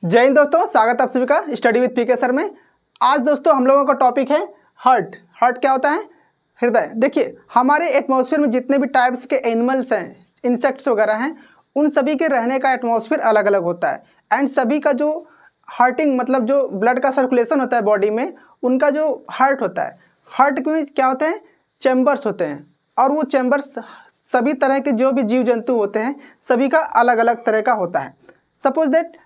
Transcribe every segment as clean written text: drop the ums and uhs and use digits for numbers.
जय हिंद दोस्तों, स्वागत है आप सभी का स्टडी विद पीके सर में। आज दोस्तों हम लोगों का टॉपिक है हार्ट। हार्ट क्या होता है? हृदय। देखिए, हमारे एटमॉस्फेयर में जितने भी टाइप्स के एनिमल्स हैं, इंसेक्ट्स वगैरह हैं, उन सभी के रहने का एटमॉस्फेयर अलग अलग होता है। एंड सभी का जो हार्टिंग मतलब जो ब्लड का सर्कुलेशन होता है बॉडी में, उनका जो हार्ट होता है, हार्ट में क्या होते हैं? चैम्बर्स होते हैं। और वो चैम्बर्स सभी तरह के जो भी जीव जंतु होते हैं सभी का अलग अलग तरह का होता है। सपोज दैट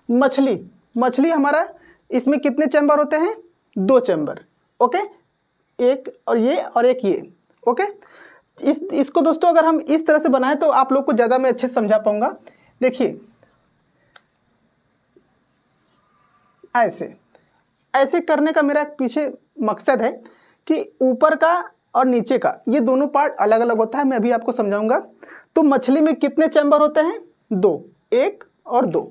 मछली हमारा, इसमें कितने चैम्बर होते हैं? 2 चैम्बर। ओके, एक और एक ये। ओके, इसको दोस्तों अगर हम इस तरह से बनाएं तो आप लोग को ज़्यादा मैं अच्छे से समझा पाऊंगा। देखिए, ऐसे करने का मेरा पीछे मकसद है कि ऊपर का और नीचे का ये दोनों पार्ट अलग अलग होता है। मैं अभी आपको समझाऊंगा। तो मछली में कितने चैम्बर होते हैं? 2, 1 और 2।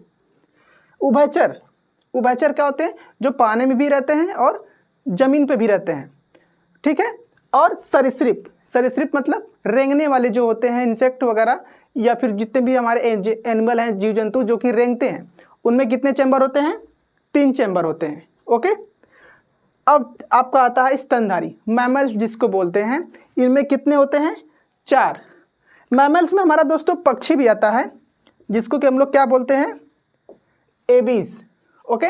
उभयचर क्या होते हैं? जो पानी में भी रहते हैं और जमीन पे भी रहते हैं। ठीक है। और सरीसृप मतलब रेंगने वाले जो होते हैं, इंसेक्ट वगैरह या फिर जितने भी हमारे एनिमल हैं, जीव जंतु जो कि रेंगते हैं, उनमें कितने चैम्बर होते हैं? 3 चैम्बर होते हैं। ओके, अब आपका आता है स्तनधारी, मैमल्स जिसको बोलते हैं। इनमें कितने होते हैं? 4। मैमल्स में हमारा दोस्तों पक्षी भी आता है, जिसको कि हम लोग क्या बोलते हैं? एबीज। ओके,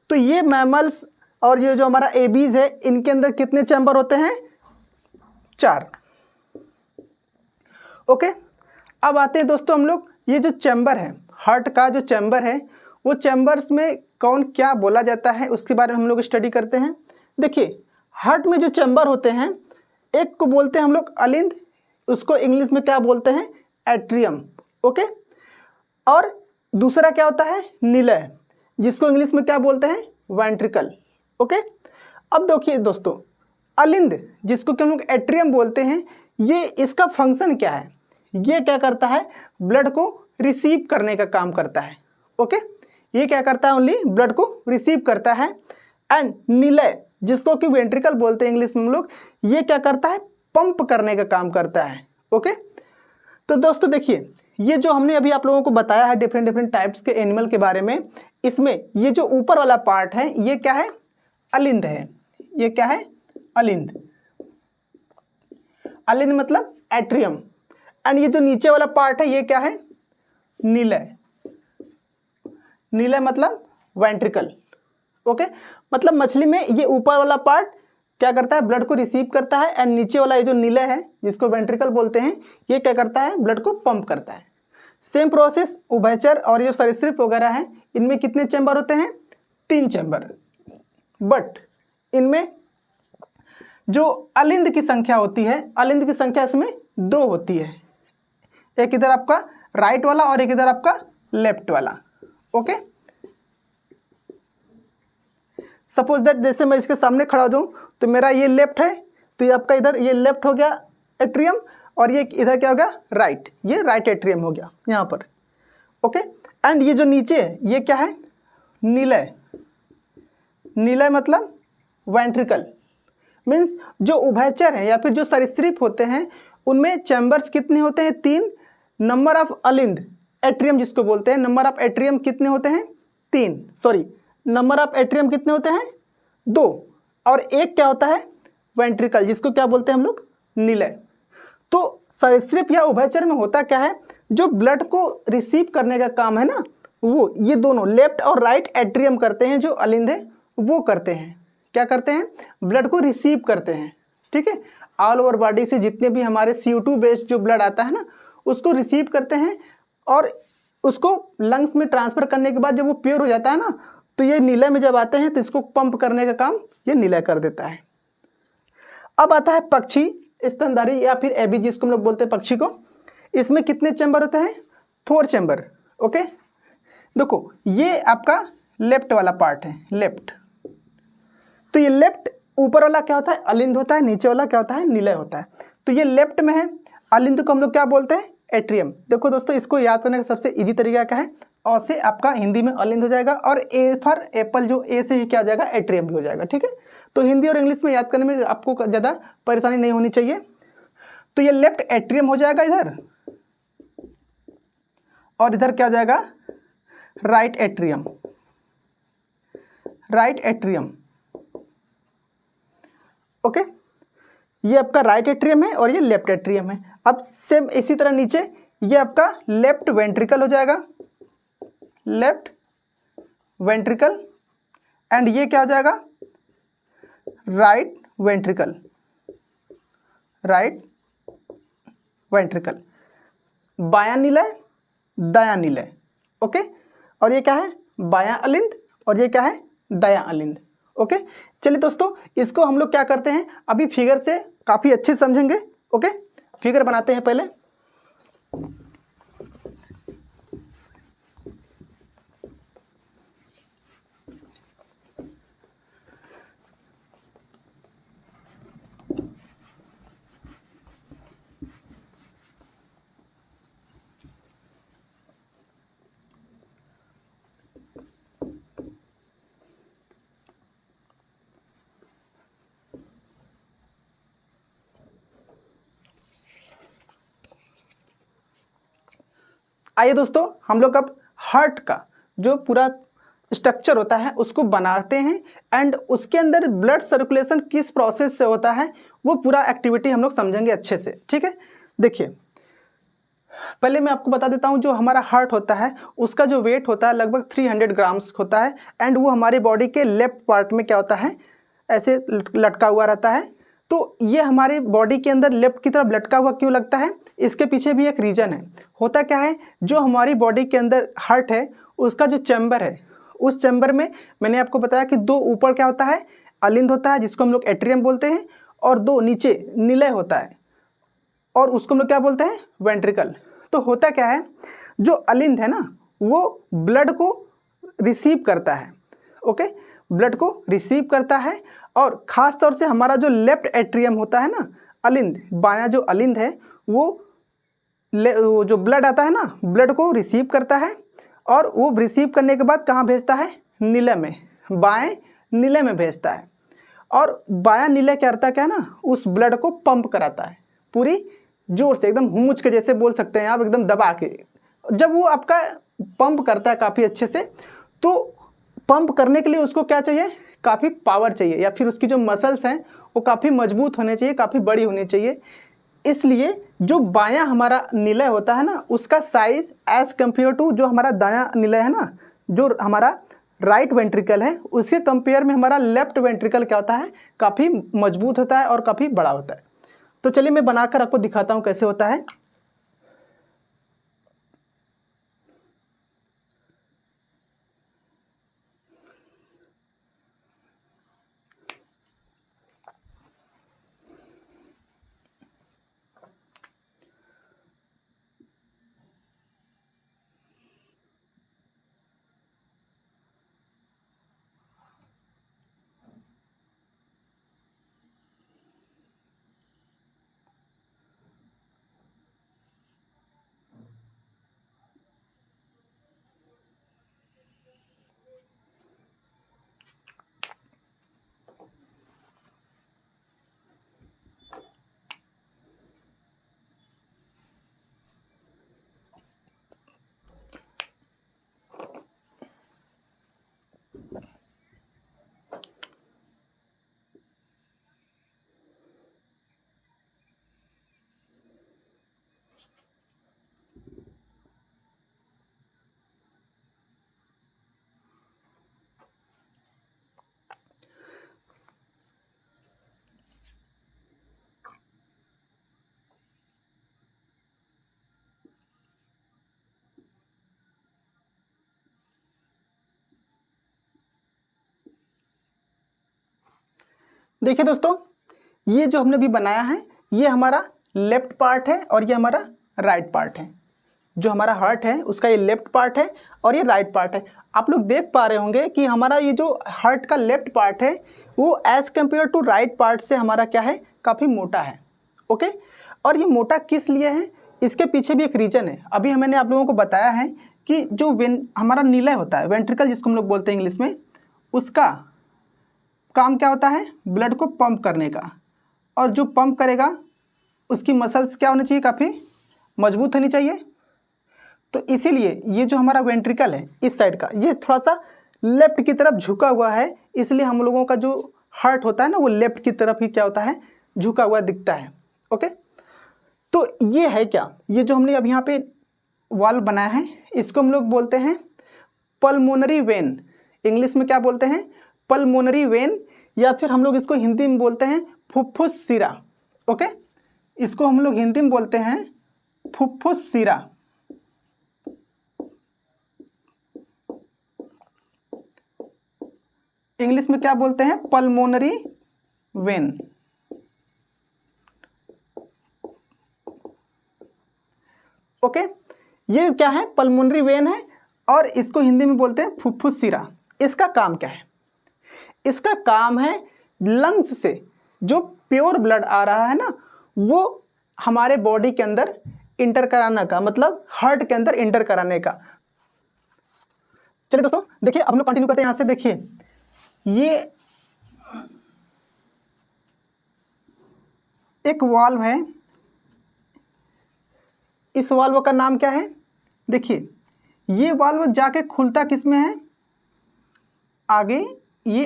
तो ये मैमल्स और ये जो हमारा एबीज है, इनके अंदर कितने चैम्बर होते हैं? 4। ओके, अब आते हैं दोस्तों हम लोग, ये जो चैम्बर है, हार्ट का जो चैम्बर है, वो चैम्बर्स में कौन क्या बोला जाता है उसके बारे में हम लोग स्टडी करते हैं। देखिए, हार्ट में जो चैम्बर होते हैं, एक को बोलते हैं हम लोग अलिंद, उसको इंग्लिश में क्या बोलते हैं? एट्रियम। ओके, और दूसरा क्या होता है? निलय, जिसको इंग्लिश में क्या बोलते हैं? वेंट्रिकल। ओके, अब देखिए दोस्तों, अलिंद जिसको कि हम लोग एट्रियम बोलते हैं, ये इसका फंक्शन क्या है? ये क्या करता है? ब्लड को रिसीव करने का काम करता है। ओके, ये क्या करता है? ओनली ब्लड को रिसीव करता है। एंड निलय जिसको कि वेंट्रिकल बोलते हैं इंग्लिश में हम लोग, ये क्या करता है? पंप करने का काम करता है। ओके, तो दोस्तों देखिए, ये जो हमने अभी आप लोगों को बताया है डिफरेंट टाइप्स के एनिमल के बारे में, इसमें ये जो ऊपर वाला पार्ट है ये क्या है? अलिंद है। ये क्या है? अलिंद। अलिंद मतलब एट्रियम। एंड ये जो नीचे वाला पार्ट है ये क्या है? निलय। निलय मतलब वेंट्रिकल। ओके, मतलब मछली में ये ऊपर वाला पार्ट क्या करता है? ब्लड को रिसीव करता है। एंड नीचे वाला ये जो निलय है, जिसको वेंट्रिकल बोलते हैं, ये क्या करता है? ब्लड को पंप करता है। सेम प्रोसेस उभयचर और ये सरीसृप वगैरह हैं, इनमें कितने चैम्बर होते हैं? 3 चैम्बर। बट इनमें जो अलिंद की संख्या होती है, अलिंद की संख्या इसमें 2 होती है। एक इधर आपका राइट वाला और एक इधर आपका लेफ्ट वाला। ओके, सपोज दैट जैसे मैं इसके सामने खड़ा हो जाऊं तो मेरा ये लेफ्ट है, तो ये आपका इधर ये लेफ्ट हो गया एट्रियम, और ये इधर क्या हो गया? राइट। ये राइट एट्रियम हो गया यहाँ पर। ओके, एंड ये जो नीचे है ये क्या है? निलय। निलय मतलब वेंट्रिकल। मीन्स जो उभयचर है या फिर जो सरीसृप होते हैं, उनमें चैम्बर्स कितने होते हैं? 3। नंबर ऑफ अलिंद, एट्रियम जिसको बोलते हैं, नंबर ऑफ एट्रियम कितने होते हैं? 3। सॉरी, नंबर ऑफ एट्रियम कितने होते हैं? 2। और एक क्या होता है? वेंट्रिकल, जिसको क्या बोलते हैं हम लोग? निलय। तो सरीसृप या उभयचर में होता क्या है? जो ब्लड को रिसीव करने का काम है ना, वो ये दोनों लेफ्ट और राइट एट्रियम करते हैं। जो अलिंद है वो करते हैं, क्या करते हैं? ब्लड को रिसीव करते हैं। ठीक है, ऑल ओवर बॉडी से जितने भी हमारे CO2 बेस्ड जो ब्लड आता है ना, उसको रिसीव करते हैं और उसको लंग्स में ट्रांसफर करने के बाद जब वो प्योर हो जाता है ना, तो ये निलय में जब आते हैं तो इसको पंप करने का काम ये निलय कर देता है। अब आता है पक्षी, स्तनधारी या फिर एबी जिसको हम लोग बोलते हैं पक्षी को। इसमें कितने चैम्बर होते हैं? 4 चैम्बर। ओके, देखो ये आपका लेफ्ट वाला पार्ट है, लेफ्ट। तो ये लेफ्ट ऊपर वाला क्या होता है? अलिंद होता है। नीचे वाला क्या होता है? निलय होता है। तो ये लेफ्ट में है, अलिंद को हम लोग क्या बोलते हैं? एट्रियम। देखो दोस्तों, इसको याद करने का सबसे इजी तरीका क्या है? अ से आपका हिंदी में अलिंद हो जाएगा, और ए फॉर एप्पल, जो ए से ही क्या हो जाएगा? एट्रियम भी हो जाएगा। ठीक है, तो हिंदी और इंग्लिश में याद करने में आपको ज़्यादा परेशानी नहीं होनी चाहिए। तो ये लेफ्ट एट्रियम हो जाएगा इधर, और इधर क्या हो जाएगा? Right atrium. Right atrium. Okay, ये आपका राइट एट्रियम है और ये लेफ्ट एट्रियम है। अब सेम इसी तरह नीचे ये आपका लेफ्ट वेंट्रिकल हो जाएगा, लेफ्ट वेंट्रिकल, एंड ये क्या हो जाएगा, राइट वेंट्रिकल, राइट वेंट्रिकल। बायां निलय, दायां निलय। ओके, और ये क्या है, बायां अलिंद, और ये क्या है, दायां अलिंद। ओके, चलिए दोस्तों, इसको हम लोग क्या करते हैं, अभी फिगर से काफ़ी अच्छे से समझेंगे। ओके, फिगर बनाते हैं पहले। आइए दोस्तों, हम लोग अब हार्ट का जो पूरा स्ट्रक्चर होता है उसको बनाते हैं, एंड उसके अंदर ब्लड सर्कुलेशन किस प्रोसेस से होता है वो पूरा एक्टिविटी हम लोग समझेंगे अच्छे से। ठीक है, देखिए पहले मैं आपको बता देता हूँ, जो हमारा हार्ट होता है उसका जो वेट होता है लगभग 300 ग्राम्स होता है, एंड वो हमारे बॉडी के लेफ्ट पार्ट में क्या होता है, ऐसे लटका हुआ रहता है। तो ये हमारे बॉडी के अंदर लेफ्ट की तरफ लटका हुआ क्यों लगता है, इसके पीछे भी एक रीज़न है। होता क्या है, जो हमारी बॉडी के अंदर हार्ट है उसका जो चैम्बर है, उस चैम्बर में मैंने आपको बताया कि दो ऊपर क्या होता है, अलिंद होता है जिसको हम लोग एट्रियम बोलते हैं, और दो नीचे निलय होता है और उसको हम लोग क्या बोलते हैं, वेंट्रिकल। तो होता क्या है, जो अलिंद है ना वो ब्लड को रिसीव करता है। ओके, ब्लड को रिसीव करता है, और ख़ास तौर से हमारा जो लेफ्ट एट्रियम होता है ना, अलिंद, बायां जो अलिंद है वो जो ब्लड आता है ना, ब्लड को रिसीव करता है, और वो रिसीव करने के बाद कहाँ भेजता है, निलय में, बाएं निलय में भेजता है। और बायां निलय क्या करता है, क्या है ना, उस ब्लड को पंप कराता है पूरी जोर से, एकदम हुमुच के जैसे बोल सकते हैं आप, एकदम दबा के। जब वो आपका पंप करता है काफ़ी अच्छे से, तो पंप करने के लिए उसको क्या चाहिए, काफ़ी पावर चाहिए, या फिर उसकी जो मसल्स हैं वो काफ़ी मजबूत होने चाहिए, काफ़ी बड़ी होनी चाहिए। इसलिए जो बायां हमारा निलय होता है ना उसका साइज एज कंपेयर टू जो हमारा दायां निलय है ना, जो हमारा राइट वेंट्रिकल है, उसके कंपेयर में हमारा लेफ्ट वेंट्रिकल क्या होता है, काफ़ी मजबूत होता है और काफ़ी बड़ा होता है। तो चलिए मैं बनाकर आपको दिखाता हूँ कैसे होता है। देखिए दोस्तों, ये जो हमने भी बनाया है ये हमारा लेफ्ट पार्ट है और ये हमारा राइट पार्ट है। जो हमारा हार्ट है उसका ये लेफ्ट पार्ट है और ये राइट पार्ट है। आप लोग देख पा रहे होंगे कि हमारा ये जो हार्ट का लेफ्ट पार्ट है वो as compare to right part से हमारा क्या है, काफ़ी मोटा है। ओके, और ये मोटा किस लिए है, इसके पीछे भी एक रीज़न है। अभी मैंने आप लोगों को बताया है कि जो हमारा निलय होता है, वेंट्रिकल जिसको हम लोग बोलते हैं इंग्लिश में, उसका काम क्या होता है, ब्लड को पंप करने का। और जो पंप करेगा उसकी मसल्स क्या होनी चाहिए, काफ़ी मजबूत होनी चाहिए। तो इसीलिए ये जो हमारा वेंट्रिकल है इस साइड का, ये थोड़ा सा लेफ्ट की तरफ झुका हुआ है, इसलिए हम लोगों का जो हार्ट होता है ना वो लेफ्ट की तरफ ही क्या होता है, झुका हुआ दिखता है। ओके, तो ये है क्या, ये जो हमने अब यहाँ पे वाल्व बनाया है इसको हम लोग बोलते हैं पल्मोनरी वेन। इंग्लिश में क्या बोलते हैं, पल्मोनरी वेन, या फिर हम लोग इसको हिंदी में बोलते हैं फुफ्फुस सिरा। ओके, इसको हम लोग हिंदी में बोलते हैं फुफ्फुस सिरा। इंग्लिश में क्या बोलते हैं, पल्मोनरी वेन। ओके, ये क्या है, पल्मोनरी वेन है और इसको हिंदी में बोलते हैं फुफ्फुस सिरा। इसका काम क्या है, इसका काम है लंग्स से जो प्योर ब्लड आ रहा है ना वो हमारे बॉडी के अंदर इंटर कराने का, मतलब हार्ट के अंदर इंटर कराने का। चलिए दोस्तों देखिए, अब हम लोग कंटिन्यू करते हैं यहां से। देखिए ये एक वाल्व है, इस वाल्व का नाम क्या है, देखिए ये वाल्व जाके खुलता किस में है, आगे ये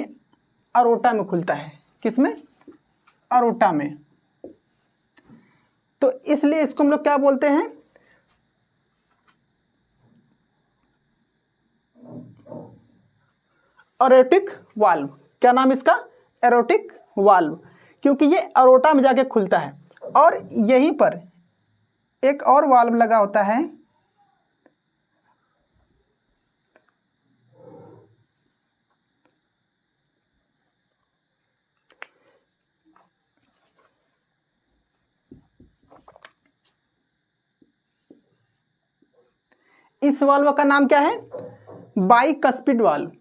अरोटा में खुलता है। किस में, अरोटा में। तो इसलिए इसको हम लोग क्या बोलते हैं, एरोटिक वाल्व। क्या नाम इसका, एरोटिक वाल्व, क्योंकि ये अरोटा में जाके खुलता है। और यहीं पर एक और वाल्व लगा होता है, इस वाल्व का नाम क्या है, बाइकस्पिड वाल्व।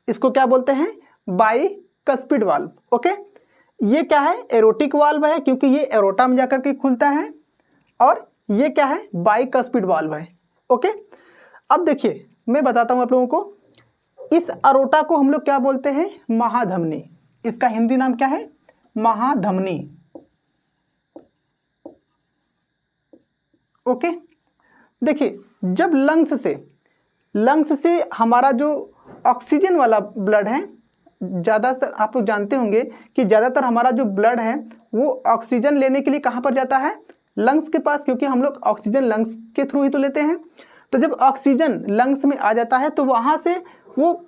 इसको क्या बोलते हैं, बाइकस्पिड वाल्व। ओके, ये क्या है, एरोटिक वाल्व है क्योंकि ये एरोटा में जाकर के खुलता है, और ये क्या है, बाइकस्पिड वाल्व है। ओके, अब देखिए मैं बताता हूं आप लोगों को, इस अरोटा को हम लोग क्या बोलते हैं, महाधमनी। इसका हिंदी नाम क्या है, महाधमनी। ओके, देखिए जब लंग्स से हमारा जो ऑक्सीजन वाला ब्लड है, ज़्यादातर आप लोग जानते होंगे कि ज़्यादातर हमारा जो ब्लड है वो ऑक्सीजन लेने के लिए कहाँ पर जाता है, लंग्स के पास, क्योंकि हम लोग ऑक्सीजन लंग्स के थ्रू ही तो लेते हैं। तो जब ऑक्सीजन लंग्स में आ जाता है तो वहाँ से वो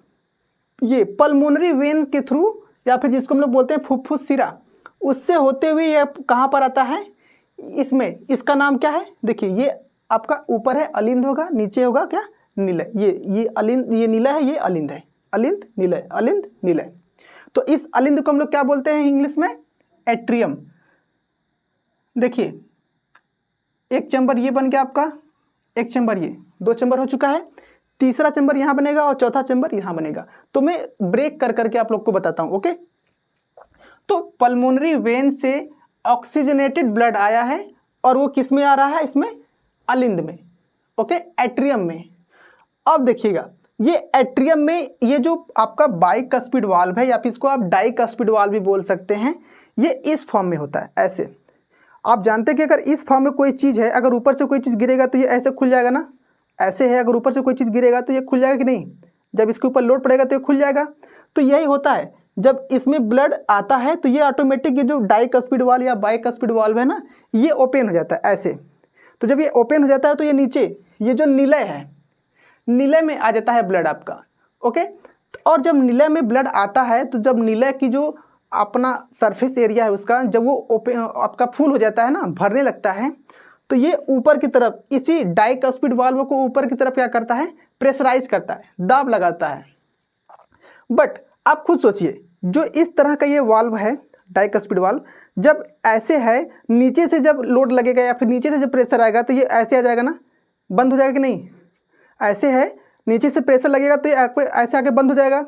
ये पल्मोनरी वेन के थ्रू, या फिर जिसको हम लोग बोलते हैं फुफ्फुस सिरा, उससे होते हुए ये कहाँ पर आता है, इसमें। इसका नाम क्या है, देखिए ये आपका ऊपर है अलिंद होगा, नीचे होगा क्या, निलय। ये अलिंद, ये नीला है, ये अलिंद है, अलिंद निलय, अलिंद निलय। तो इस अलिंद को हम लोग क्या बोलते हैं इंग्लिश में, एट्रियम। देखिए एक चैम्बर ये बन गया आपका, एक चैम्बर ये, दो चैम्बर हो चुका है, तीसरा चैम्बर यहाँ बनेगा और चौथा चैम्बर यहाँ बनेगा। तो मैं ब्रेक कर करके आप लोग को बताता हूँ। ओके, तो पल्मोनरी वेन से ऑक्सीजनेटेड ब्लड आया है और वो किस में आ रहा है, इसमें अलिंद में। ओके, एट्रियम में। अब देखिएगा ये एट्रियम में ये जो आपका बाइकस्पिड वाल्व है, या फिर इसको आप डाइकस्पिड वाल्व भी बोल सकते हैं, ये इस फॉर्म में होता है। ऐसे आप जानते हैं कि अगर इस फॉर्म में कोई चीज़ है, अगर ऊपर से कोई चीज़ गिरेगा तो ये ऐसे खुल जाएगा ना, ऐसे है, अगर ऊपर से कोई चीज़ गिरेगा तो ये खुल जाएगा कि नहीं, जब इसके ऊपर लोड पड़ेगा तो ये खुल जाएगा। तो यही होता है, जब इसमें ब्लड आता है तो ये ऑटोमेटिक ये जो डाइकस्पिड वाल्व या बाइकस्पिड वाल्व है ना, ये ओपन हो जाता है ऐसे। तो जब ये ओपन हो जाता है तो ये नीचे ये जो निलय है, निलय में आ जाता है ब्लड आपका। ओके, और जब निलय में ब्लड आता है तो जब निलय की जो अपना सरफेस एरिया है उसका, जब वो ओपन आपका फुल हो जाता है ना, भरने लगता है, तो ये ऊपर की तरफ इसी डाइकस्पिड वाल्व को ऊपर की तरफ क्या करता है, प्रेशराइज करता है, दाब लगाता है। बट आप खुद सोचिए, जो इस तरह का ये वाल्व है डाइकस्पिड वाल्व, जब ऐसे है, नीचे से जब लोड लगेगा या फिर नीचे से जब प्रेशर आएगा तो ये ऐसे आ जाएगा ना, बंद हो जाएगा कि नहीं, ऐसे है, नीचे से प्रेशर लगेगा तो ये ऐसे आके बंद हो जाएगा।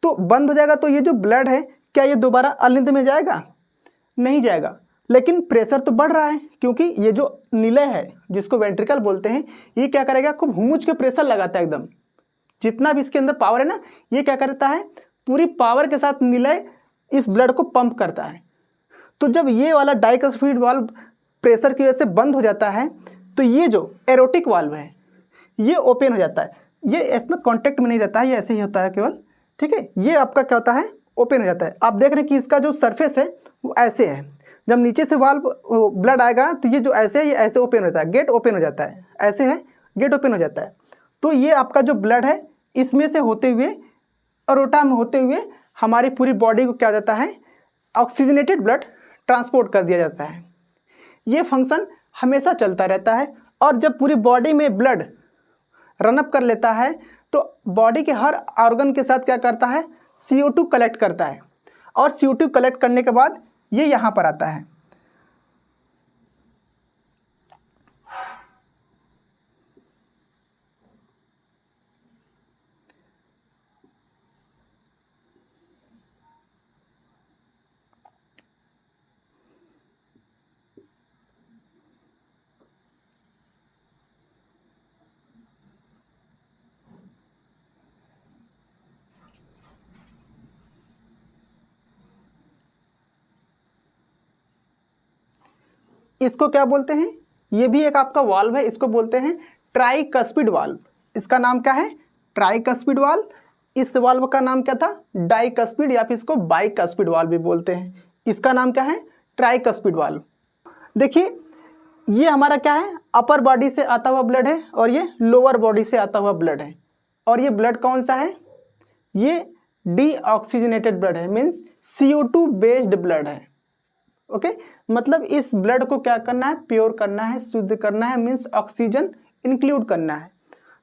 तो बंद हो जाएगा तो ये जो ब्लड है क्या ये दोबारा अलिंद में जाएगा, नहीं जाएगा। लेकिन प्रेशर तो बढ़ रहा है, क्योंकि ये जो निलय है जिसको वेंट्रिकल बोलते हैं, ये क्या करेगा, खूब हुमुच के प्रेशर लगाता है एकदम, जितना भी इसके अंदर पावर है ना, ये क्या करता है, पूरी पावर के साथ निलय इस ब्लड को पंप करता है। तो जब ये वाला डाइकस्पिड वाल्व प्रेशर की वजह से बंद हो जाता है तो ये जो एरोटिक वाल्व है ये ओपन हो जाता है। ये इसमें कांटेक्ट में नहीं रहता है, ये ऐसे ही होता है केवल, ठीक है। ये आपका क्या होता है, ओपन हो जाता है। आप देख रहे हैं कि इसका जो सरफेस है वो ऐसे है, जब नीचे से वाल्व ब्लड आएगा तो ये जो ऐसे है ये ऐसे ओपन होता है, गेट ओपन हो जाता है, ऐसे है गेट ओपन हो जाता है। तो ये आपका जो ब्लड है इसमें से होते हुए अरोटा में होते हुए हमारी पूरी बॉडी को क्या हो जाता है, ऑक्सीजनेटेड ब्लड ट्रांसपोर्ट कर दिया जाता है। ये फंक्शन हमेशा चलता रहता है। और जब पूरी बॉडी में ब्लड रनअप कर लेता है तो बॉडी के हर ऑर्गन के साथ क्या करता है, CO2 कलेक्ट करता है। और CO2 कलेक्ट करने के बाद ये यहाँ पर आता है। इसको क्या बोलते हैं, ये भी एक आपका वाल्व है, इसको बोलते हैं ट्राइकस्पिड वाल्व। इसका नाम क्या है, ट्राइकस्पिड वाल्व। इस वाल्व का नाम क्या था, डाइकस्पिड, या फिर इसको बाइकस्पिड वाल्व भी बोलते हैं। इसका नाम क्या है, ट्राइकस्पिड वाल्व। देखिए ये हमारा क्या है, अपर बॉडी से आता हुआ ब्लड है और ये लोअर बॉडी से आता हुआ ब्लड है। और ये ब्लड कौन सा है, ये डीऑक्सीजनेटेड ब्लड है, मीन्स CO2 बेस्ड ब्लड है। ओके मतलब इस ब्लड को क्या करना है, प्योर करना है, शुद्ध करना है, मीन्स ऑक्सीजन इंक्लूड करना है।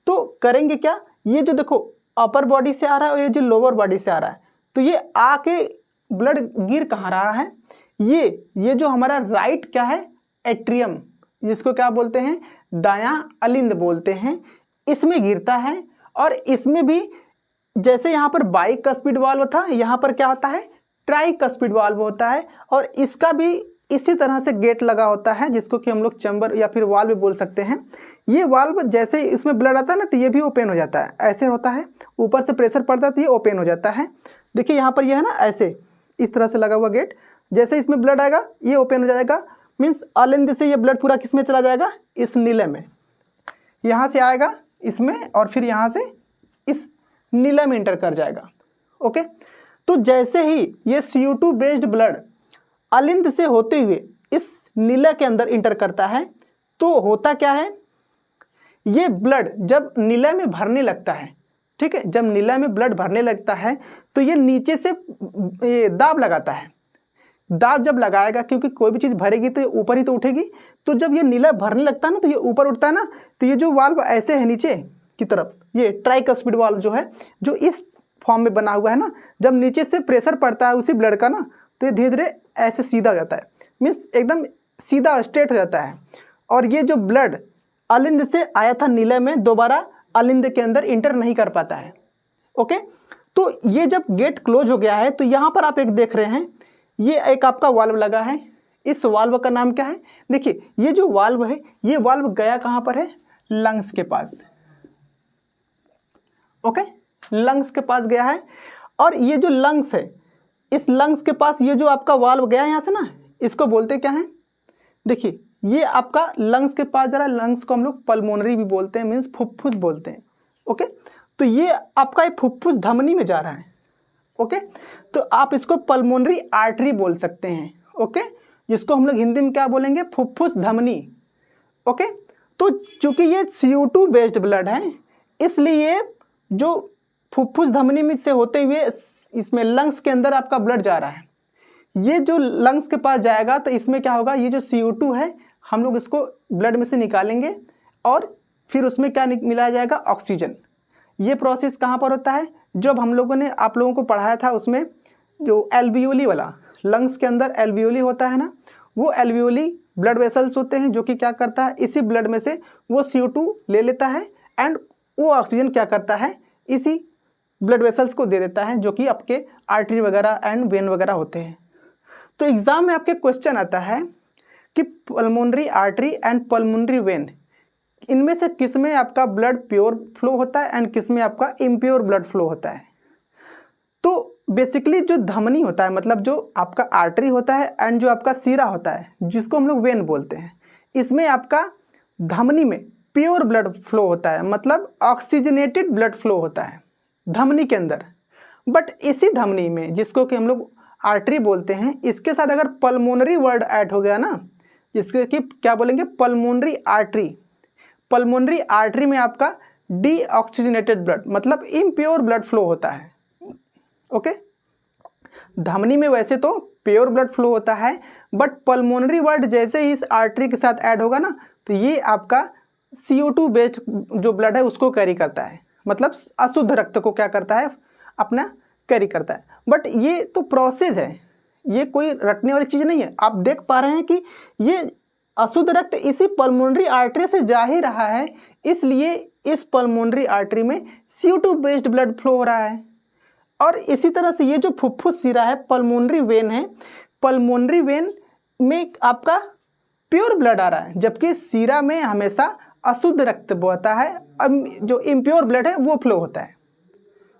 तो करेंगे क्या, ये जो देखो अपर बॉडी से आ रहा है और ये जो लोअर बॉडी से आ रहा है, तो ये आके ब्लड गिर कहाँ रहा है, ये जो हमारा राइट क्या है, एट्रियम, जिसको क्या बोलते हैं, दायां अलिंद बोलते हैं, इसमें गिरता है। और इसमें भी जैसे यहाँ पर बाइकस्पिड वाल्व था, यहाँ पर क्या होता है, ट्राइकस्पिड वाल्व होता है। और इसका भी इसी तरह से गेट लगा होता है, जिसको कि हम लोग चैम्बर या फिर वाल्व बोल सकते हैं। ये वाल्व जैसे इसमें ब्लड आता है ना तो ये भी ओपन हो जाता है, ऐसे होता है, ऊपर से प्रेशर पड़ता है तो ये ओपन हो जाता है। देखिए यहाँ पर ये है ना, ऐसे इस तरह से लगा हुआ गेट, जैसे इसमें ब्लड आएगा ये ओपन हो जाएगा, मीन्स अलिंद से ये ब्लड पूरा किस में चला जाएगा, इस नीले में, यहाँ से आएगा इसमें और फिर यहाँ से इस नीले में इंटर कर जाएगा। ओके तो जैसे ही ये CO2 बेस्ड ब्लड अलिंद से होते हुए इस नीला के अंदर इंटर करता है तो होता क्या है, ये ब्लड जब नीला में भरने लगता है, ठीक है, जब नीला में ब्लड भरने लगता है तो ये नीचे से ये दाब लगाता है। दाब जब लगाएगा, क्योंकि कोई भी चीज़ भरेगी तो ये ऊपर ही तो उठेगी, तो जब ये नीला भरने लगता है ना तो ये ऊपर उठता है ना, तो ये जो वाल्व ऐसे है नीचे की तरफ, ये ट्राइकस्पिड वाल्व जो है, जो इस फॉर्म में बना हुआ है ना, जब नीचे से प्रेशर पड़ता है उसी ब्लड का ना तो ये धीरे धीरे ऐसे सीधा हो जाता है, मीन्स एकदम सीधा स्ट्रेट हो जाता है। और ये जो ब्लड अलिंद से आया था नीले में, दोबारा अलिंद के अंदर इंटर नहीं कर पाता है। ओके तो ये जब गेट क्लोज हो गया है तो यहाँ पर आप एक देख रहे हैं, ये एक आपका वाल्व लगा है। इस वाल्व का नाम क्या है, देखिए ये जो वाल्व है, ये वाल्व गया कहाँ पर है, लंग्स के पास। ओके लंग्स के पास गया है। और ये जो लंग्स है, इस लंग्स के पास ये जो आपका वाल्व गया है यहाँ से ना, इसको बोलते क्या है, देखिए ये आपका लंग्स के पास जा रहा है। लंग्स को हम लोग पल्मोनरी भी बोलते हैं, मीन्स फुफ्फुस बोलते हैं। ओके तो ये आपका एक फुफ्फुस धमनी में जा रहा है। ओके तो आप इसको पल्मोनरी आर्टरी बोल सकते हैं। ओके जिसको हम लोग हिंदी में क्या बोलेंगे, फुफ्फुस धमनी। ओके तो चूंकि ये CO2 बेस्ड ब्लड है, इसलिए जो फुफ्फुस धमनी में से होते हुए इसमें लंग्स के अंदर आपका ब्लड जा रहा है, ये जो लंग्स के पास जाएगा तो इसमें क्या होगा, ये जो CO2 है हम लोग इसको ब्लड में से निकालेंगे और फिर उसमें क्या मिलाया जाएगा, ऑक्सीजन। ये प्रोसेस कहाँ पर होता है, जब हम लोगों ने आप लोगों को पढ़ाया था उसमें जो एल्वियोली वाला, लंग्स के अंदर एल्वियोली होता है ना, वो एल्वियोली ब्लड वेसल्स होते हैं जो कि क्या करता है, इसी ब्लड में से वो CO2 ले लेता है एंड वो ऑक्सीजन क्या करता है, इसी ब्लड वेसल्स को दे देता है, जो कि आपके आर्टरी वगैरह एंड वेन वगैरह होते हैं। तो एग्जाम में आपके क्वेश्चन आता है कि pulmonary artery and pulmonary vein, इनमें से किस में आपका ब्लड प्योर फ्लो होता है एंड किस में आपका इम्प्योर ब्लड फ्लो होता है। तो बेसिकली जो धमनी होता है, मतलब जो आपका आर्टरी होता है एंड जो आपका सीरा होता है, जिसको हम लोग वेन बोलते हैं, इसमें आपका धमनी में प्योर ब्लड फ्लो होता है, मतलब ऑक्सीजनेटेड ब्लड फ्लो होता है धमनी के अंदर। बट इसी धमनी में, जिसको कि हम लोग आर्टरी बोलते हैं, इसके साथ अगर पल्मोनरी वर्ड ऐड हो गया ना, जिसके कि क्या बोलेंगे, पल्मोनरी आर्टरी। पल्मोनरी आर्टरी में आपका डीऑक्सीजनेटेड ब्लड, मतलब इम्प्योर ब्लड फ्लो होता है। ओके, धमनी में वैसे तो प्योर ब्लड फ्लो होता है, बट पल्मोनरी वर्ड जैसे ही इस आर्टरी के साथ ऐड होगा ना, तो ये आपका CO2 बेस्ड जो ब्लड है उसको कैरी करता है, मतलब अशुद्ध रक्त को क्या करता है, अपना कैरी करता है। बट ये तो प्रोसेस है, ये कोई रटने वाली चीज़ नहीं है। आप देख पा रहे हैं कि ये अशुद्ध रक्त इसी पल्मोनरी आर्टरी से जा ही रहा है, इसलिए इस पल्मोनरी आर्टरी में CO2 बेस्ड ब्लड फ्लो हो रहा है। और इसी तरह से ये जो फुफ्फुस सिरा है, पल्मोनरी वेन है, पल्मोनरी वेन में आपका प्योर ब्लड आ रहा है, जबकि सिरा में हमेशा अशुद्ध रक्त बहता है, अब जो इम्प्योर ब्लड है वो फ्लो होता है।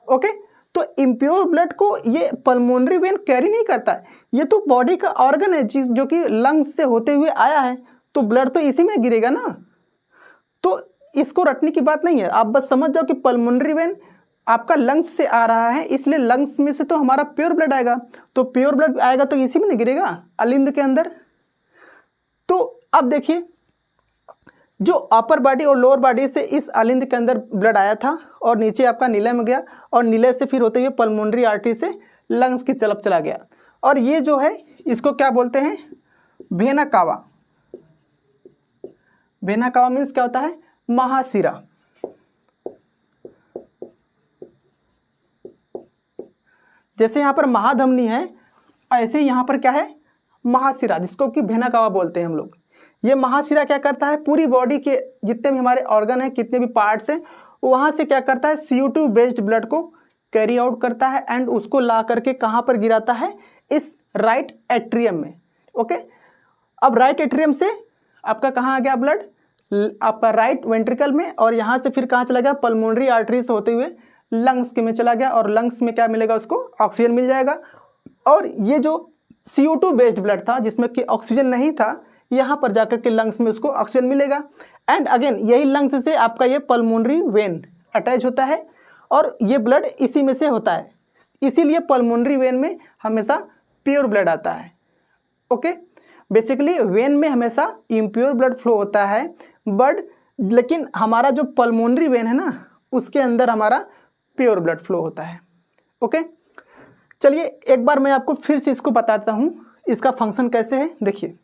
ओके, तो इम्प्योर ब्लड को ये पल्मोनरी वेन कैरी नहीं करता है, ये तो बॉडी का ऑर्गन है जो कि लंग्स से होते हुए आया है, तो ब्लड तो इसी में गिरेगा ना। तो इसको रटने की बात नहीं है, आप बस समझ जाओ कि पल्मोनरी वेन आपका लंग्स से आ रहा है, इसलिए लंग्स में से तो हमारा प्योर ब्लड आएगा, तो प्योर ब्लड आएगा तो इसी में नहीं गिरेगा, अलिंद के अंदर। तो अब देखिए, जो अपर बॉडी और लोअर बॉडी से इस अलिंद के अंदर ब्लड आया था और नीचे आपका नीले में गया, और नीले से फिर होते हुए पल्मोनरी आर्टरी से लंग्स की तरफ चला गया। और ये जो है इसको क्या बोलते हैं, vena cava. Vena cava means क्या होता है, महाशिरा। जैसे यहाँ पर महाधमनी है, ऐसे यहाँ पर क्या है, महाशिरा, जिसको कि वेना कावा बोलते हैं हम लोग। ये महाशिरा क्या करता है, पूरी बॉडी के जितने भी हमारे ऑर्गन हैं, कितने भी पार्ट्स हैं, वहाँ से क्या करता है, CO2 बेस्ड ब्लड को कैरी आउट करता है एंड उसको ला करके कहाँ पर गिराता है, इस राइट एट्रियम में। ओके, अब राइट एट्रियम से आपका कहाँ आ गया ब्लड, आपका राइट वेंट्रिकल में, और यहाँ से फिर कहाँ चला गया, पल्मोनरी आर्टरी से होते हुए लंग्स के में चला गया, और लंग्स में क्या मिलेगा, उसको ऑक्सीजन मिल जाएगा। और ये जो CO2 बेस्ड ब्लड था, जिसमें कि ऑक्सीजन नहीं था, यहाँ पर जाकर के लंग्स में उसको ऑक्सीजन मिलेगा। एंड अगेन यही लंग्स से आपका ये पल्मोनरी वेन अटैच होता है, और ये ब्लड इसी में से होता है, इसीलिए पल्मोनरी वेन में हमेशा प्योर ब्लड आता है। ओके, बेसिकली वेन में हमेशा इम्प्योर ब्लड फ्लो होता है, बट लेकिन हमारा जो पल्मोनरी वेन है ना, उसके अंदर हमारा प्योर ब्लड फ्लो होता है। ओके, चलिए एक बार मैं आपको फिर से इसको बताता हूँ, इसका फंक्शन कैसे है। देखिए,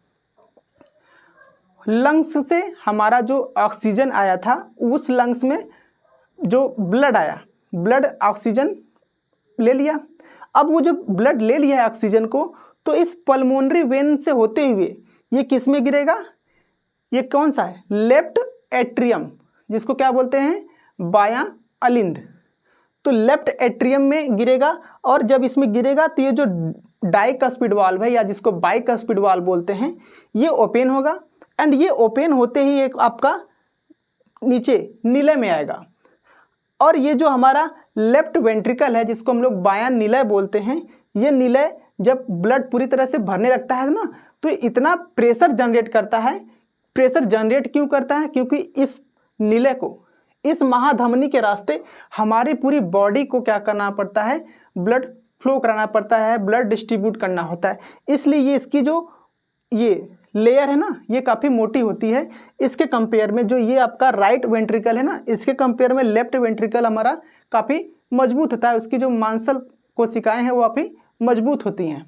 लंग्स से हमारा जो ऑक्सीजन आया था, उस लंग्स में जो ब्लड आया, ब्लड ऑक्सीजन ले लिया। अब वो जो ब्लड ले लिया है ऑक्सीजन को, तो इस पल्मोनरी वेन से होते हुए ये किस में गिरेगा, ये कौन सा है, लेफ्ट एट्रियम, जिसको क्या बोलते हैं, बायां अलिंद। तो लेफ्ट एट्रियम में गिरेगा, और जब इसमें गिरेगा तो ये जो डाइकस्पिड वाल्व है, या जिसको बाइकस्पिड वाल्व बोलते हैं, ये ओपन होगा। एंड ये ओपन होते ही एक आपका नीचे नीले में आएगा, और ये जो हमारा लेफ्ट वेंट्रिकल है, जिसको हम लोग बायां नीले बोलते हैं, ये नीले जब ब्लड पूरी तरह से भरने लगता है ना, तो इतना प्रेशर जनरेट करता है। प्रेशर जनरेट क्यों करता है, क्योंकि इस नीले को, इस महाधमनी के रास्ते हमारी पूरी बॉडी को क्या करना पड़ता है, ब्लड फ्लो कराना पड़ता है, ब्लड डिस्ट्रीब्यूट करना होता है। इसलिए ये इसकी जो ये लेयर है ना, ये काफ़ी मोटी होती है। इसके कंपेयर में जो ये आपका राइट वेंट्रिकल है ना, इसके कंपेयर में लेफ्ट वेंट्रिकल हमारा काफ़ी मजबूत होता है। उसकी जो मांसल कोशिकाएं हैं वो काफ़ी मजबूत होती हैं।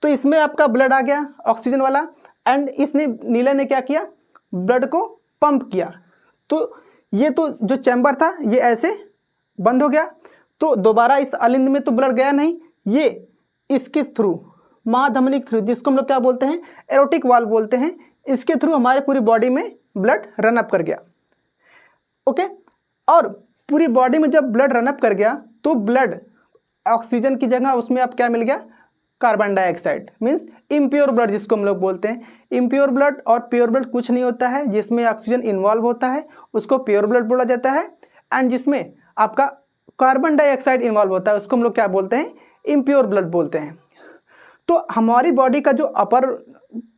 तो इसमें आपका ब्लड आ गया ऑक्सीजन वाला, एंड इसने नीले ने क्या किया, ब्लड को पंप किया। तो ये तो जो चैम्बर था ये ऐसे बंद हो गया, तो दोबारा इस अलिंद में तो ब्लड गया नहीं, ये इसके थ्रू, महाधमनी के थ्रू, जिसको हम लोग क्या बोलते हैं, एरोटिक वाल्व बोलते हैं, इसके थ्रू हमारे पूरी बॉडी में ब्लड रन अप कर गया। ओके, और पूरी बॉडी में जब ब्लड रन अप कर गया, तो ब्लड ऑक्सीजन की जगह उसमें अब क्या मिल गया, carbon dioxide, means impure blood जिसको हम लोग बोलते हैं। इम्प्योर ब्लड और प्योर ब्लड कुछ नहीं होता है, जिसमें ऑक्सीजन इन्वॉल्व होता है उसको प्योर ब्लड बोला जाता है, एंड जिसमें आपका कार्बन डाइऑक्साइड इन्वॉल्व होता है उसको हम लोग क्या बोलते हैं, इम्प्योर ब्लड बोलते हैं। तो हमारी बॉडी का जो अपर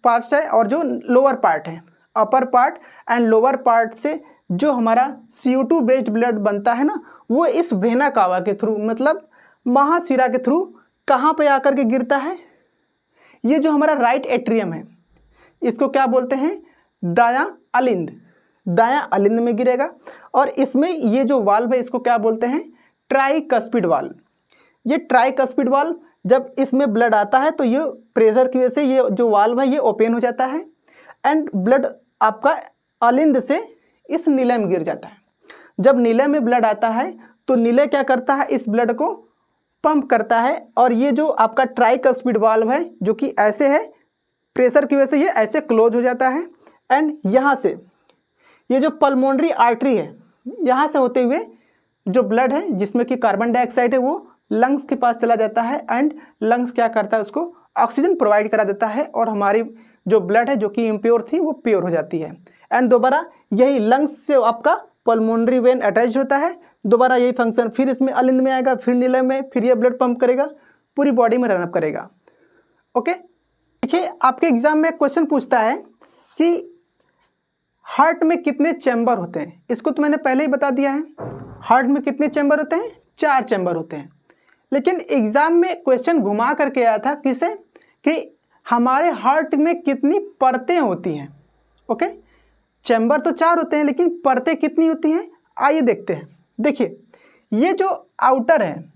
पार्ट है और जो लोअर पार्ट है, upper part and lower part से जो हमारा CO2 बेस्ड ब्लड बनता है ना, वो इस वेना कावा के थ्रू, मतलब महाशिरा के थ्रू कहाँ पे आकर के गिरता है? ये जो हमारा राइट एट्रियम है, इसको क्या बोलते हैं? दायां अलिंद। दायां अलिंद में गिरेगा। और इसमें ये जो वाल्व है इसको क्या बोलते हैं? Tricuspid valve. ये ट्राइकस्पिड वाल्व जब इसमें ब्लड आता है तो ये प्रेशर की वजह से ये जो वाल्व है ये ओपन हो जाता है एंड ब्लड आपका अलिंद से इस नीले में गिर जाता है। जब नीले में ब्लड आता है तो नीले क्या करता है? इस ब्लड को पंप करता है। और ये जो आपका ट्राइकस्पिड वाल्व है जो कि ऐसे है, प्रेशर की वजह से ये ऐसे क्लोज हो जाता है एंड यहाँ से ये जो पल्मोनरी आर्टरी है, यहाँ से होते हुए जो ब्लड है जिसमें कि कार्बन डाइऑक्साइड है वो लंग्स के पास चला जाता है एंड लंग्स क्या करता है? उसको ऑक्सीजन प्रोवाइड करा देता है और हमारी जो ब्लड है जो कि इम्प्योर थी वो प्योर हो जाती है। एंड दोबारा यही लंग्स से आपका पल्मोनरी वेन अटैच होता है, दोबारा यही फंक्शन फिर इसमें अलिंद में आएगा, फिर नीले में, फिर ये ब्लड पंप करेगा, पूरी बॉडी में रनअप करेगा। ओके, देखिए आपके एग्जाम में क्वेश्चन पूछता है कि हार्ट में कितने चैम्बर होते हैं? इसको तो मैंने पहले ही बता दिया है। हार्ट में कितने चैम्बर होते हैं? 4 चैम्बर होते हैं। लेकिन एग्जाम में क्वेश्चन घुमा करके आया था किसे? कि हमारे हार्ट में कितनी परतें होती हैं। ओके, चैम्बर तो 4 होते हैं लेकिन परतें कितनी होती हैं? आइए देखते हैं। देखिए ये जो आउटर है,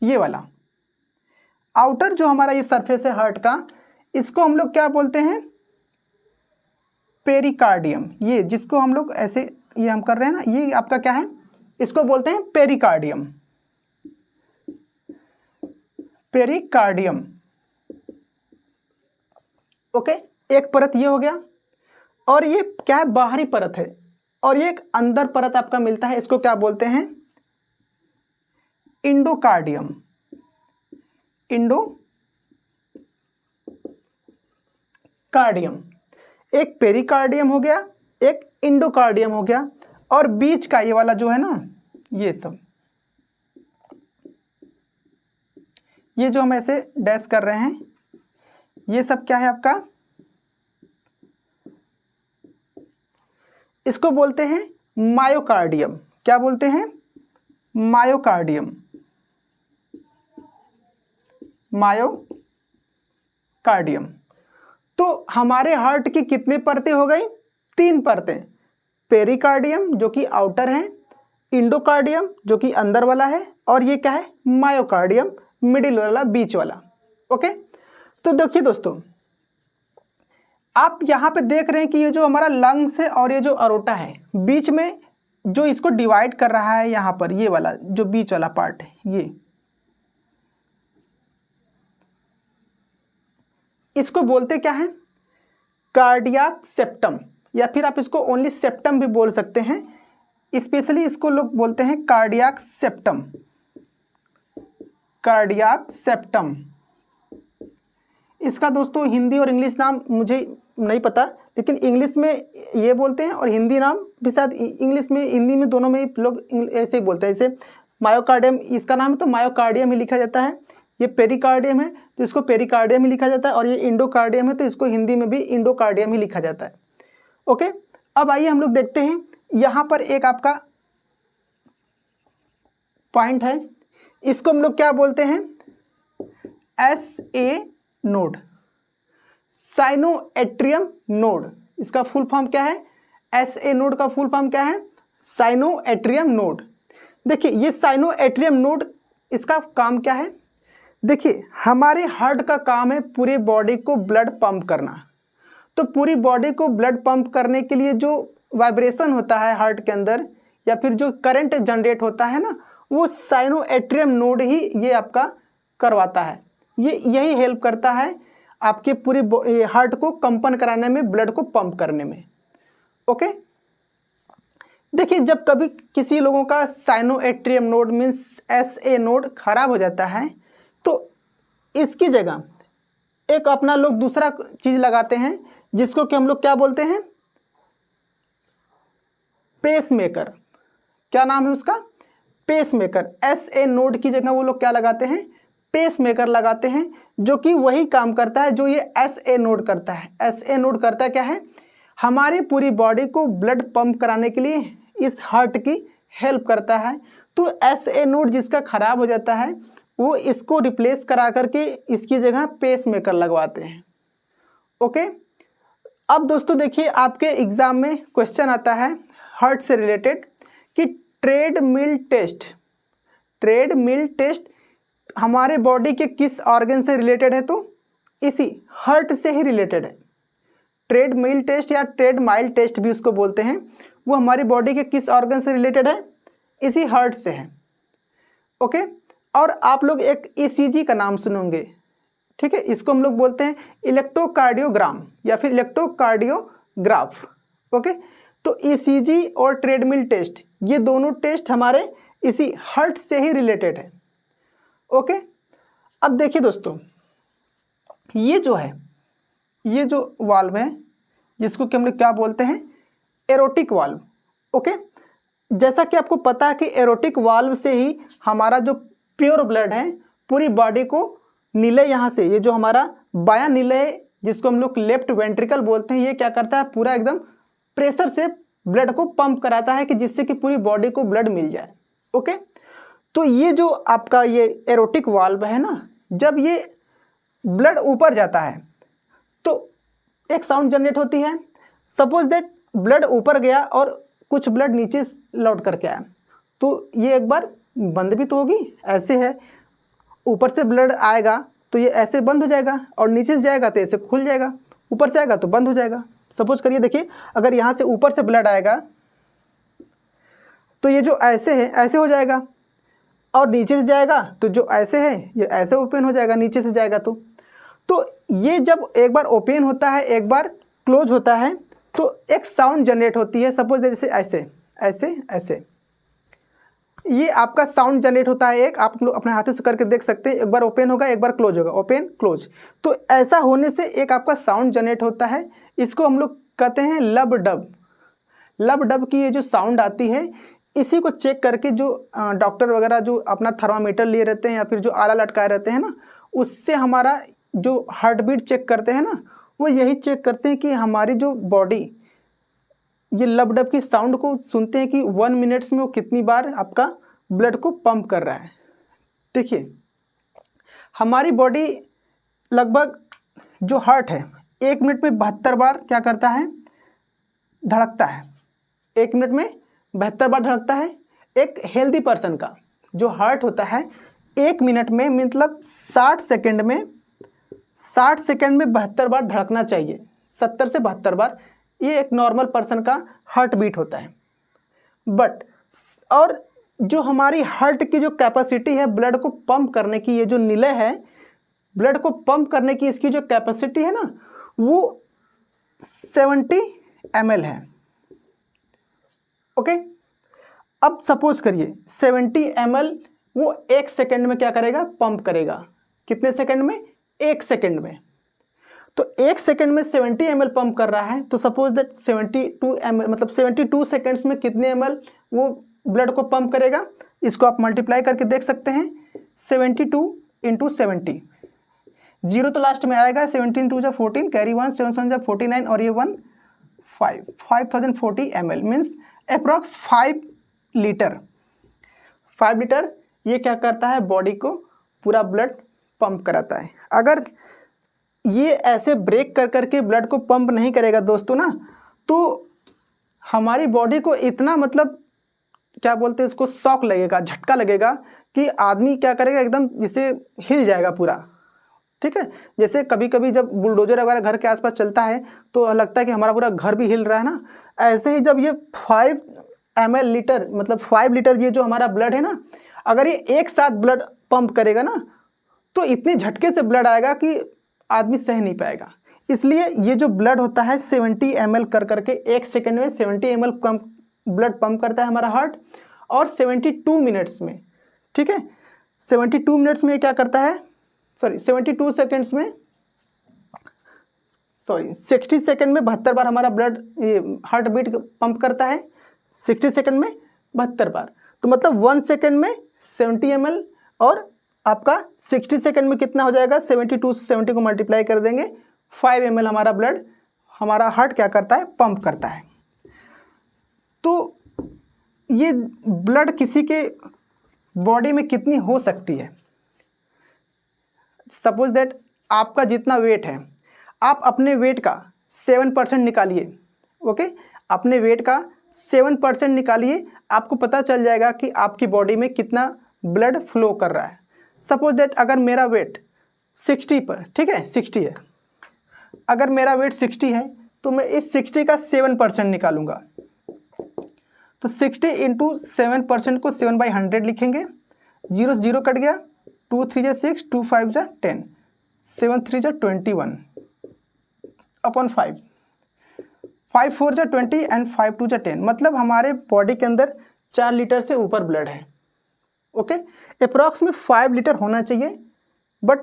ये वाला आउटर जो हमारा ये सरफेस है हार्ट का, इसको हम लोग क्या बोलते हैं? पेरिकार्डियम। ये जिसको हम लोग ऐसे ये हम कर रहे हैं ना, ये आपका क्या है? इसको बोलते हैं पेरिकार्डियम। पेरिकार्डियम। ओके, एक परत ये हो गया और ये क्या है? बाहरी परत है। और ये एक अंदर परत आपका मिलता है, इसको क्या बोलते हैं? इंडोकार्डियम। इंडोकार्डियम। एक पेरिकार्डियम हो गया, एक इंडोकार्डियम हो गया, और बीच का ये वाला जो है ना, ये सब, ये जो हम ऐसे डैश कर रहे हैं, ये सब क्या है आपका? इसको बोलते हैं मायोकार्डियम। क्या बोलते हैं? मायोकार्डियम। मायोकार्डियम। तो हमारे हार्ट की कितनी परतें हो गई? 3 परतें। पेरिकार्डियम जो कि आउटर है, इंडोकार्डियम जो कि अंदर वाला है, और ये क्या है? मायोकार्डियम, मिडिल वाला, बीच वाला। ओके, तो देखिए दोस्तों, आप यहाँ पे देख रहे हैं कि ये जो हमारा लंग्स है और ये जो अरोटा है, बीच में जो इसको डिवाइड कर रहा है यहाँ पर, ये वाला जो बीच वाला पार्ट है, ये इसको बोलते क्या है? कार्डियाक सेप्टम, या फिर आप इसको ओनली सेप्टम भी बोल सकते हैं। स्पेशली इसको लोग बोलते हैं कार्डियाक सेप्टम। Cardiac septum. इसका दोस्तों हिंदी और इंग्लिश नाम मुझे नहीं पता, लेकिन इंग्लिश में ये बोलते हैं और हिंदी नाम भी शायद इंग्लिश में, हिंदी में, दोनों में लोग ऐसे ही बोलते हैं। जैसे मायोकार्डियम इसका नाम है तो मायोकार्डियम ही लिखा जाता है। ये पेरिकार्डियम है तो इसको पेरिकार्डियम ही लिखा जाता है, और ये इंडोकार्डियम है तो इसको हिंदी में भी इंडोकार्डियम ही लिखा जाता है। ओके, अब आइए हम लोग देखते हैं, यहाँ पर एक आपका पॉइंट है, इसको हम लोग क्या बोलते हैं? SA node, sinoatrium node. इसका फुल फॉर्म क्या है? SA नोड का फुल फॉर्म क्या है? Sinoatrium node. देखिए ये साइनोएट्रियम नोड, इसका काम क्या है? देखिए हमारे हार्ट का काम है पूरी बॉडी को ब्लड पंप करना। तो पूरी बॉडी को ब्लड पंप करने के लिए जो वाइब्रेशन होता है हार्ट के अंदर, या फिर जो करंट जनरेट होता है ना, वो साइनोएट्रियम नोड ही ये आपका करवाता है। ये यही हेल्प करता है आपके पूरी हार्ट को कंपन कराने में, ब्लड को पंप करने में। ओके, देखिए जब कभी किसी लोगों का साइनोएट्रियम नोड मीन्स SA नोड खराब हो जाता है तो इसकी जगह एक अपना लोग दूसरा चीज लगाते हैं जिसको कि हम लोग क्या बोलते हैं? पेसमेकर। क्या नाम है उसका? पेसमेकर। SA नोड की जगह वो लोग क्या लगाते हैं? पेस मेकर लगाते हैं, जो कि वही काम करता है जो ये SA नोड करता है। SA नोड करता क्या है, हमारी पूरी बॉडी को ब्लड पंप कराने के लिए इस हार्ट की हेल्प करता है। तो SA नोड जिसका खराब हो जाता है वो इसको रिप्लेस करा करके इसकी जगह पेस मेकर लगवाते हैं। ओके, अब दोस्तों देखिए आपके एग्जाम में क्वेश्चन आता है हार्ट से रिलेटेड कि ट्रेडमिल टेस्ट हमारे बॉडी के किस ऑर्गन से रिलेटेड है, तो इसी हार्ट से ही रिलेटेड है। ट्रेडमिल टेस्ट या ट्रेडमाइल टेस्ट भी उसको बोलते हैं, वो हमारी बॉडी के किस ऑर्गन से रिलेटेड है, इसी हार्ट से है। ओके, और आप लोग एक ECG का नाम सुनोगे, ठीक है, इसको हम लोग बोलते हैं इलेक्ट्रोकार्डियोग्राम या फिर इलेक्ट्रोकार्डियोग्राफ। ओके, तो ECG और ट्रेडमिल टेस्ट ये दोनों टेस्ट हमारे इसी हार्ट से ही रिलेटेड है। ओके, अब देखिए दोस्तों, ये जो वाल्व है जिसको कि हम लोग क्या बोलते हैं, एरोटिक वाल्व। ओके, जैसा कि आपको पता है कि एरोटिक वाल्व से ही हमारा जो प्योर ब्लड है पूरी बॉडी को नीले यहाँ से, ये जो हमारा बायां नीले जिसको हम लोग लेफ्ट वेंट्रिकल बोलते हैं, ये क्या करता है, पूरा एकदम प्रेशर से ब्लड को पंप कराता है कि जिससे कि पूरी बॉडी को ब्लड मिल जाए। ओके, तो ये जो आपका ये एरोटिक वाल्व है ना, जब ये ब्लड ऊपर जाता है तो एक साउंड जनरेट होती है। सपोज दैट ब्लड ऊपर गया और कुछ ब्लड नीचे लौट करके आया, तो ये एक बार बंद भी तो होगी, ऐसे है, ऊपर से ब्लड आएगा तो ये ऐसे बंद हो जाएगा और नीचे से जाएगा तो ऐसे खुल जाएगा, ऊपर से आएगा तो बंद हो जाएगा। सपोज करिए, देखिए अगर यहाँ से ऊपर से ब्लड आएगा तो ये जो ऐसे है ऐसे हो जाएगा, और नीचे से जाएगा तो जो ऐसे है ये ऐसे ओपन हो जाएगा, नीचे से जाएगा तो ये जब एक बार ओपन होता है एक बार क्लोज होता है तो एक साउंड जनरेट होती है। सपोज जैसे ऐसे ऐसे ऐसे ये आपका साउंड जनरेट होता है, एक आप लोग अपने हाथ से करके देख सकते हैं, एक बार ओपन होगा एक बार क्लोज होगा, ओपन क्लोज। तो ऐसा होने से एक आपका साउंड जनरेट होता है, इसको हम लोग कहते हैं लब डब की ये जो साउंड आती है, इसी को चेक करके जो डॉक्टर वगैरह जो अपना थर्मामीटर लिए रहते हैं या फिर जो आला लटकाए रहते हैं ना, उससे हमारा जो हार्ट बीट चेक करते हैं ना, वो यही चेक करते हैं कि हमारी जो बॉडी ये लब डब की साउंड को सुनते हैं कि 1 मिनट्स में वो कितनी बार आपका ब्लड को पंप कर रहा है। देखिए हमारी बॉडी लगभग जो हार्ट है 1 मिनट में 72 बार क्या करता है, धड़कता है। 1 मिनट में 72 बार धड़कता है। एक हेल्दी पर्सन का जो हार्ट होता है 1 मिनट में मतलब 60 सेकंड में 72 बार धड़कना चाहिए, 70 से 72 बार। ये एक नॉर्मल पर्सन का हार्ट बीट होता है। बट और जो हमारी हार्ट की जो कैपेसिटी है ब्लड को पंप करने की, ये जो निलय है ब्लड को पंप करने की, इसकी जो कैपेसिटी है ना वो 70 ml है। ओके, अब सपोज करिए 70 ml वो 1 सेकेंड में क्या करेगा, पंप करेगा। कितने सेकेंड में, 1 सेकेंड में। तो 1 सेकेंड में 70 ml पंप कर रहा है, तो सपोज दैट 72 ml मतलब 72 सेकेंड्स में कितने ml वो ब्लड को पंप करेगा, इसको आप मल्टीप्लाई करके देख सकते हैं। 72 × 70, 0 तो लास्ट में आएगा, 17 2 14, कैरी 1, 7 7 49 और ये 1 5, 5040 ml means approx 5 litre. 5 litre ये क्या करता है, बॉडी को पूरा ब्लड पंप कराता है। अगर ये ऐसे ब्रेक कर करके ब्लड को पंप नहीं करेगा दोस्तों ना, तो हमारी बॉडी को इतना मतलब क्या बोलते हैं इसको, शॉक लगेगा, झटका लगेगा कि आदमी क्या करेगा, एकदम जिसे हिल जाएगा पूरा। ठीक है, जैसे कभी कभी जब बुलडोजर वगैरह घर के आसपास चलता है तो लगता है कि हमारा पूरा घर भी हिल रहा है ना, ऐसे ही जब ये 5 ml लीटर मतलब 5 लीटर ये जो हमारा ब्लड है ना, अगर ये एक साथ ब्लड पंप करेगा ना तो इतने झटके से ब्लड आएगा कि आदमी सह नहीं पाएगा। इसलिए ये जो ब्लड होता है 70 ml कर करके 1 सेकेंड में 70 ml ब्लड पंप करता है हमारा हार्ट, और 72 मिनट्स में, ठीक है 72 मिनट्स में क्या करता है, 72 सेकेंड्स में 60 सेकेंड में 72 बार हमारा ब्लड ये हार्ट बीट पंप करता है, 60 सेकेंड में 72 बार। तो मतलब 1 सेकेंड में 70 ml और आपका 60 सेकंड में कितना हो जाएगा, 72 से 70 को मल्टीप्लाई कर देंगे, 5 ml हमारा ब्लड, हमारा हार्ट क्या करता है, पंप करता है। तो ये ब्लड किसी के बॉडी में कितनी हो सकती है, सपोज दैट आपका जितना वेट है, आप अपने वेट का 7% निकालिए, ओके, अपने वेट का 7% निकालिए, आपको पता चल जाएगा कि आपकी बॉडी में कितना ब्लड फ्लो कर रहा है। सपोज दैट अगर मेरा वेट 60 पर, ठीक है, 60 है, अगर मेरा वेट 60 है तो मैं इस 60 का 7% निकालूंगा, तो 60 इंटू 7% को 7/100 लिखेंगे, 0 से 0 कट गया, 2 3 जा 6, 2 5 जा 10, 7 3 जा 21 अपॉन 5, 5 4 जा 20 एंड 5 2 जा 10, मतलब हमारे बॉडी के अंदर 4 लीटर से ऊपर ब्लड है। ओके, अप्रॉक्स में 5 लीटर होना चाहिए, बट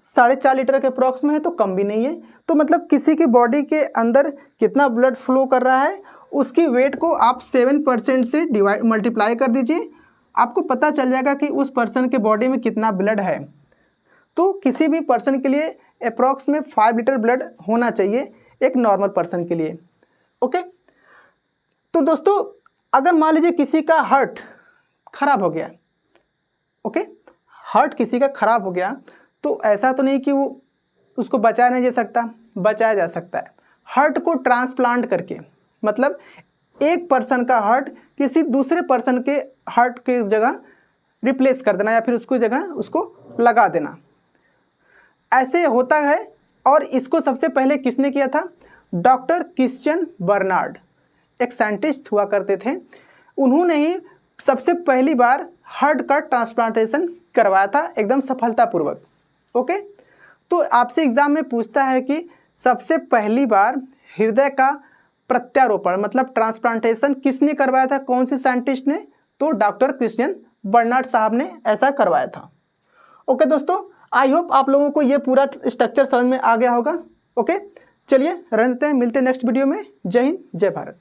4.5 लीटर के अप्रॉक्स में है तो कम भी नहीं है। तो मतलब किसी की बॉडी के अंदर कितना ब्लड फ्लो कर रहा है, उसकी वेट को आप 7% से मल्टीप्लाई कर दीजिए, आपको पता चल जाएगा कि उस पर्सन के बॉडी में कितना ब्लड है। तो किसी भी पर्सन के लिए अप्रॉक्स में 5 लीटर ब्लड होना चाहिए एक नॉर्मल पर्सन के लिए। ओके, तो दोस्तों अगर मान लीजिए किसी का हार्ट खराब हो गया, ओके, हार्ट किसी का खराब हो गया, तो ऐसा तो नहीं कि वो उसको बचाया नहीं जा सकता, बचाया जा सकता है। हार्ट को ट्रांसप्लांट करके, मतलब एक पर्सन का हार्ट किसी दूसरे पर्सन के हार्ट के जगह रिप्लेस कर देना या फिर उसको जगह उसको लगा देना, ऐसे होता है। और इसको सबसे पहले किसने किया था, डॉक्टर क्रिश्चियन बर्नार्ड, एक साइंटिस्ट हुआ करते थे, उन्होंने ही सबसे पहली बार हार्ट का ट्रांसप्लांटेशन करवाया था एकदम सफलतापूर्वक। ओके, तो आपसे एग्जाम में पूछता है कि सबसे पहली बार हृदय का प्रत्यारोपण मतलब ट्रांसप्लांटेशन किसने करवाया था, कौन से साइंटिस्ट ने, तो डॉक्टर क्रिश्चियन बर्नार्ड साहब ने ऐसा करवाया था। ओके दोस्तों, आई होप आप लोगों को ये पूरा स्ट्रक्चर समझ में आ गया होगा। ओके, चलिए रहते हैं, मिलते हैं नेक्स्ट वीडियो में। जय हिंद, जय भारत।